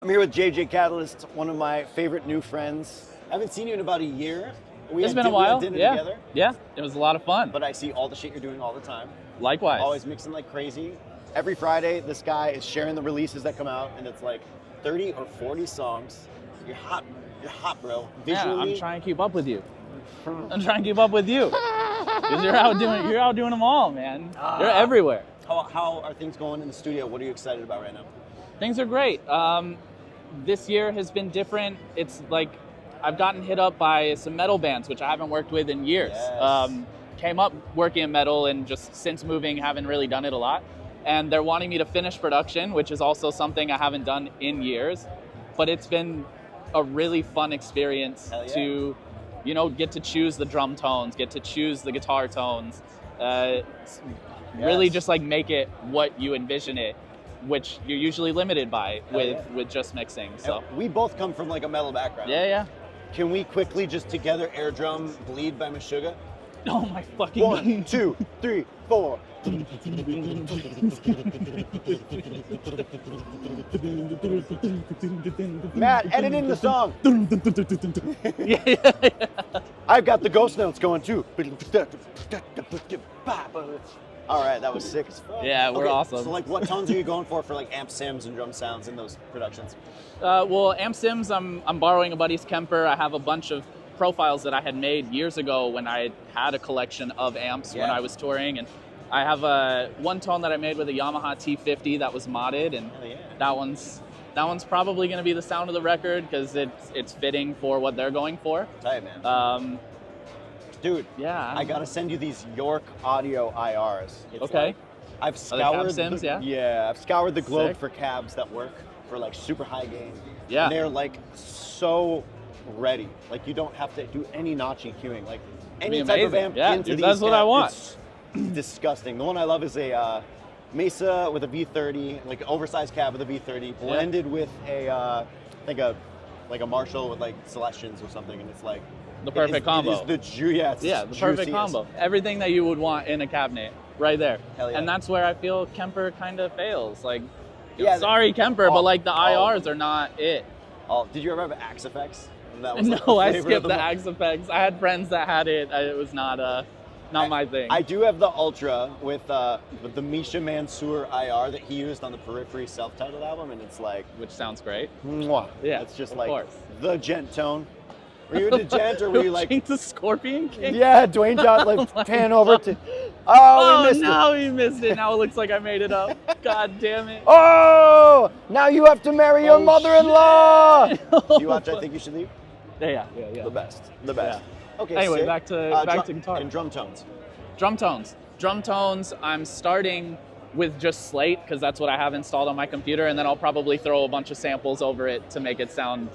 I'm here with JJ Catalyst, one of my favorite new friends. I haven't seen you in about a year. It's been a while. We had dinner Yeah. together. Yeah, it was a lot of fun. But I see all the shit you're doing all the time. Likewise. Always mixing like crazy. Every Friday, this guy is sharing the releases that come out, and it's like 30 or 40 songs. You're hot. You're hot, bro. Visually. Yeah, I'm trying to keep up with you. I'm trying to keep up with you. Because you're out doing them all, man. You're everywhere. How are things going in the studio? What are you excited about right now? Things are great. This year has been different. It's like I've gotten hit up by some metal bands, which I haven't worked with in years. Yes. Came up working in metal, and just since moving, haven't really done it a lot. And they're wanting me to finish production, which is also something I haven't done in years. But it's been a really fun experience to, get to choose the drum tones, get to choose the guitar tones. Really just like make it what you envision it, which you're usually limited by with just mixing. So we both come from like a metal background. Yeah. Can we quickly just together air drum Bleed by Mothica? Oh my fucking 1, 2, 3, 4. Matt, edit in the song. Yeah. I've got the ghost notes going too. All right, that was sick as fuck. Yeah, we're awesome. So like what tones are you going for like amp sims and drum sounds in those productions? Well, amp sims, I'm borrowing a buddy's Kemper. I have a bunch of profiles that I had made years ago when I had a collection of amps when I was touring, and I have one tone that I made with a Yamaha T50 that was modded, and that one's probably going to be the sound of the record because it's fitting for what they're going for. Tight, man. Dude, yeah, I gotta send you these York Audio IRs. It's okay. Like, I've scoured sims, I've scoured the globe Sick. for cabs that work for like super high gain. Yeah. And they're like so ready. Like you don't have to do any notching cueing. Like any type of amp into these. That's what I want. It's disgusting. The one I love is a Mesa with a V30, like an oversized cab with a V30, blended with a Marshall with like Celestians or something, and it's like the perfect combo. It is the the perfect combo. Everything that you would want in a cabinet, right there. Hell yeah. And that's where I feel Kemper kind of fails. Like, sorry Kemper, but like the IRs are not it. Did you ever have Axe Effects? That was, No, I skipped the Axe Effects. I had friends that had it. It was not my thing. I do have the Ultra with the Misha Mansour IR that he used on the Periphery self-titled album, and it's like, which sounds great. Mwah. Yeah, it's just of like course. the gent tone. Were you into gent, or were you like the Scorpion King? Yeah, Dwayne Johnson, like pan over to. We missed it. Now it looks like I made it up. God damn it. Oh, now you have to marry your mother-in-law. You watch I Think You Should Leave? Yeah. The best. Yeah. Okay. Anyway, sick. back to guitar. And drum tones. Drum tones. I'm starting with just Slate because that's what I have installed on my computer, and then I'll probably throw a bunch of samples over it to make it sound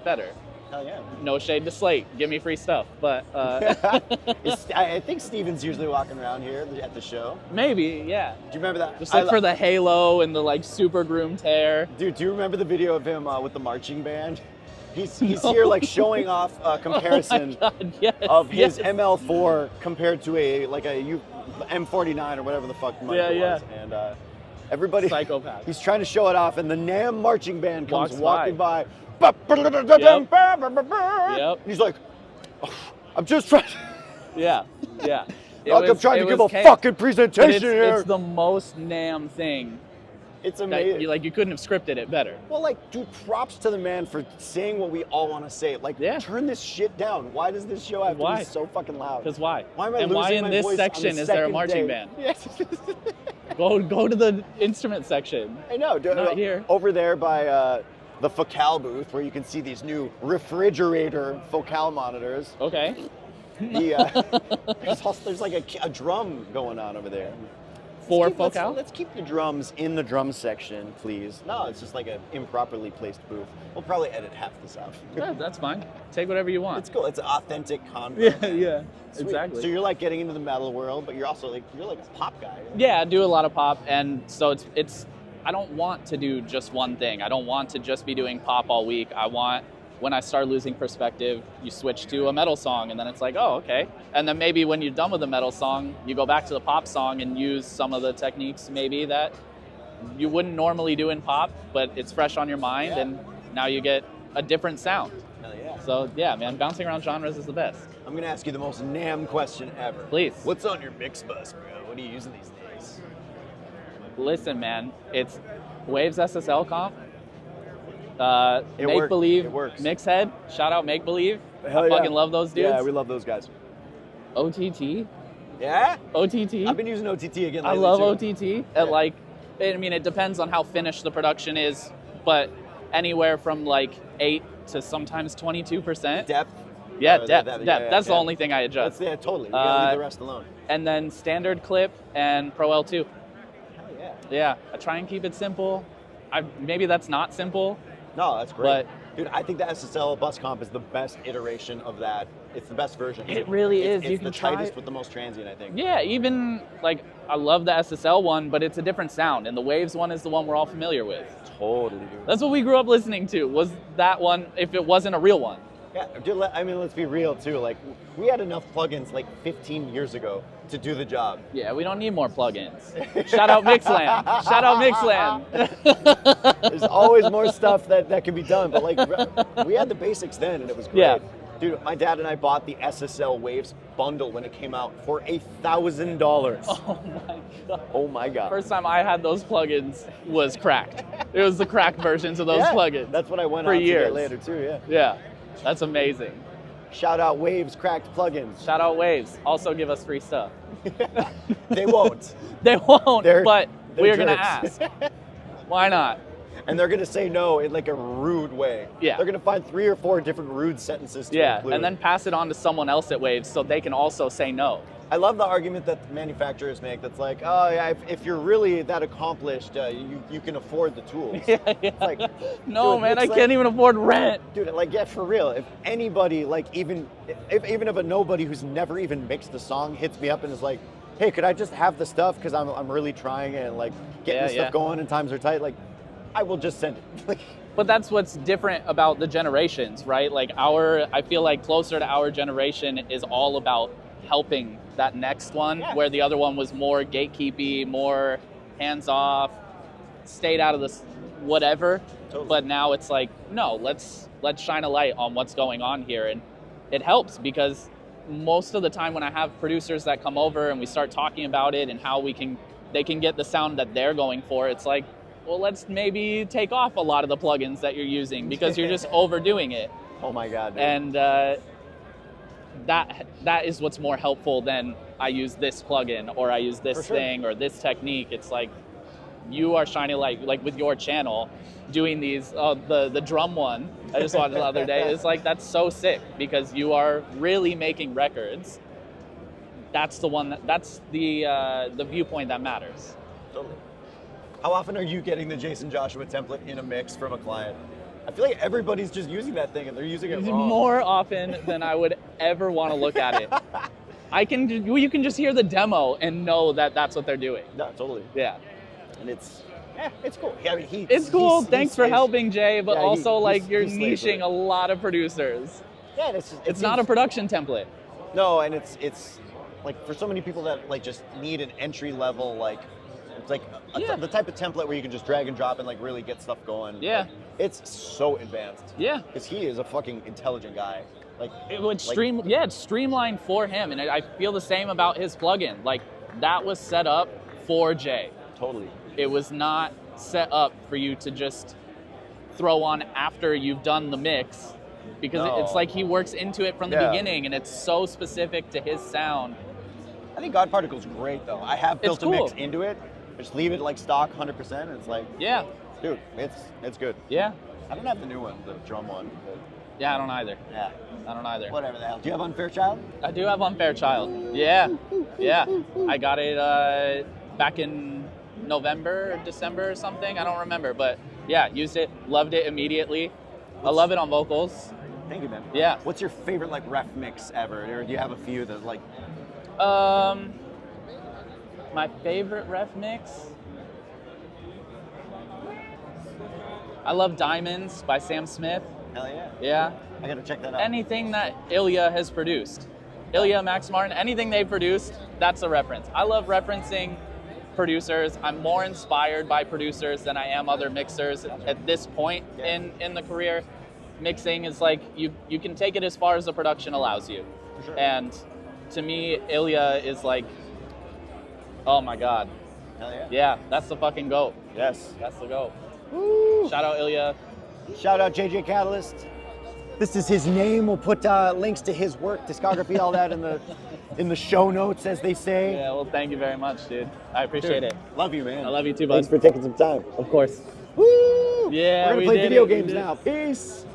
better. Hell yeah. No shade to Slate. Give me free stuff. But I think Steven's usually walking around here at the show. Maybe, yeah. Do you remember that? Just look for the halo and the like super groomed hair. Dude, do you remember the video of him with the marching band? He's here like showing off a comparison of his ML4 compared to a M49 or whatever the fuck the mic was. And everybody, psychopath. He's trying to show it off, and the NAMM marching band comes walking by. Yep. He's like, I'm just trying. Yeah. I'm trying to give a fucking presentation here. It's the most NAMM thing. It's amazing. You couldn't have scripted it better. Well, like, dude, props to the man for saying what we all want to say. Like, turn this shit down. Why does this show have to be so fucking loud? Because why? Why am I losing my voice on the second day? And why in this section is there a marching band? Yes. Go to the instrument section. I know. Not here. Over there by the Focal booth, where you can see these new refrigerator Focal monitors. Okay. There's like a drum going on over there. Focal? Let's keep the drums in the drum section, please. No, it's just like an improperly placed booth. We'll probably edit half this out. Yeah, that's fine. Take whatever you want. It's cool. It's an authentic convo. Yeah, Sweet. exactly. So you're like getting into the metal world, but you're also like a pop guy. Right? Yeah, I do a lot of pop, and so it's. I don't want to do just one thing. I don't want to just be doing pop all week. I want, when I start losing perspective, you switch to a metal song, and then it's like, oh, okay. And then maybe when you're done with the metal song, you go back to the pop song and use some of the techniques maybe that you wouldn't normally do in pop, but it's fresh on your mind, and now you get a different sound. Hell yeah. So yeah, man, bouncing around genres is the best. I'm gonna ask you the most NAMM question ever. Please. What's on your mix bus, bro? What are you using these days? Listen, man, it's Waves SSL comp. It Make Believe, works. Mix Head. Shout out Make Believe. Hell I yeah. fucking love those dudes. Yeah, we love those guys. OTT. Yeah? OTT. I've been using OTT again lately, I love too. OTT. At like, I mean, it depends on how finished the production is, but anywhere from like 8 to sometimes 22%. Depth? Yeah, Or depth. that- That's the only thing I adjust. Yeah, totally. You gotta leave the rest alone. And then standard clip and Pro L2. Hell yeah. Yeah, I try and keep it simple. Maybe that's not simple. No, that's great. But dude, I think the SSL bus comp is the best iteration of that. It's the best version. It really is. It's You the can try tightest it. with the most transient, I think. Yeah, even like I love the SSL one, but it's a different sound, and the Waves one is the one we're all familiar with. Totally, dude. That's what we grew up listening to. Was that one? If it wasn't a real one. Yeah, dude, I mean, let's be real too. Like, we had enough plugins like 15 years ago to do the job. Yeah, we don't need more plugins. Shout out Mixland. Shout out Mixland. There's always more stuff that can be done, but like, we had the basics then, and it was great. Yeah. Dude, my dad and I bought the SSL Waves bundle when it came out for $1,000. Oh my god. Oh my god. First time I had those plugins was cracked. It was the cracked versions of those Yeah, plugins. That's what I went for on to years. get later too. Yeah. Yeah, that's amazing. Shout out Waves cracked plugins. Shout out Waves. Also give us free stuff. They won't. They won't, but they're we're gonna jerks. ask. Why not? And they're gonna say no in like a rude way. Yeah. They're gonna find 3 or 4 different rude sentences to Yeah, include. and then pass it on to someone else at Waves so they can also say no. I love the argument that manufacturers make that's like, oh yeah, if you're really that accomplished, you can afford the tools. Yeah. like, no, dude, man, it's I like- can't even afford rent. Dude, like, yeah, for real. If anybody, like, even if a nobody who's never even mixed a song hits me up and is like, hey, could I just have the stuff because I'm really trying it and like getting Yeah, the stuff yeah. going and times are tight, like, I will just send it. Like, But that's what's different about the generations, right? Like I feel like closer to our generation is all about helping that next one, Yeah. where the other one was more gatekeepy, more hands off, stayed out of this whatever. Totally. But now it's like, no, let's shine a light on what's going on here, and it helps because most of the time when I have producers that come over and we start talking about it and how they can get the sound that they're going for, it's like, well, let's maybe take off a lot of the plugins that you're using because you're just overdoing it. oh my God, dude. And that is what's more helpful than I use this plugin or I use this For sure. thing or this technique. It's like you are shining like with your channel doing these the drum one I just watched the other day. It's like that's so sick because you are really making records. That's the one that's the viewpoint that matters. Totally. How often are you getting the Jason Joshua template in a mix from a client? I feel like everybody's just using that thing and they're using it wrong. More often than I would ever want to look at it. You can just hear the demo and know that that's what they're doing. No, totally. Yeah. And it's cool. Yeah, I mean, It's cool. he Thanks for slays- helping, Jay, but Yeah, also like you're he slays with niching it. a lot of producers. Yeah, and it's It's not a production template. No, and it's like for so many people that like just need an entry level like it's like Yeah. the type of template where you can just drag and drop and like really get stuff going. Yeah. Like, it's so advanced. Yeah. Because he is a fucking intelligent guy. Like It would Like- it's streamlined for him, and I feel the same about his plugin. Like that was set up for Jay. totally. It was not set up for you to just throw on after you've done the mix, because No. it's like he works into it from the Yeah. beginning, and it's so specific to his sound. I think God Particle's great though. I have built It's a mix cool. into it. Just leave it like stock 100% and it's like, Yeah, dude, it's good. yeah, I don't have the new one, the drum one. But yeah. I don't either. yeah, I don't either. whatever the hell. Do you have Unfair Child? I do have Unfair Child. Yeah, yeah. I got it back in November or December or something. I don't remember, but yeah, used it, loved it immediately. I love it on vocals. Thank you, man. Yeah. What's your favorite like ref mix ever? Or do you have a few that like My favorite ref mix. I love Diamonds by Sam Smith. hell yeah? Yeah. I gotta check that out. Anything that Ilya has produced. Ilya, Max Martin, anything they've produced, that's a reference. I love referencing producers. I'm more inspired by producers than I am other mixers at this point in the career. Mixing is like, you can take it as far as the production allows you. For sure. And to me, Ilya is like, oh my God. Hell yeah. Yeah, that's the fucking GOAT. Yes. That's the GOAT. Woo. Shout out Ilya. Shout out JJ Catalyst. This is his name. We'll put links to his work, discography, all that in the show notes, as they say. Yeah, well, thank you very much, dude. I appreciate it. Love you, man. I love you too, bud. Thanks for taking some time. Of course. Woo! Yeah, We're gonna we play did video it. We games did it. now. Peace.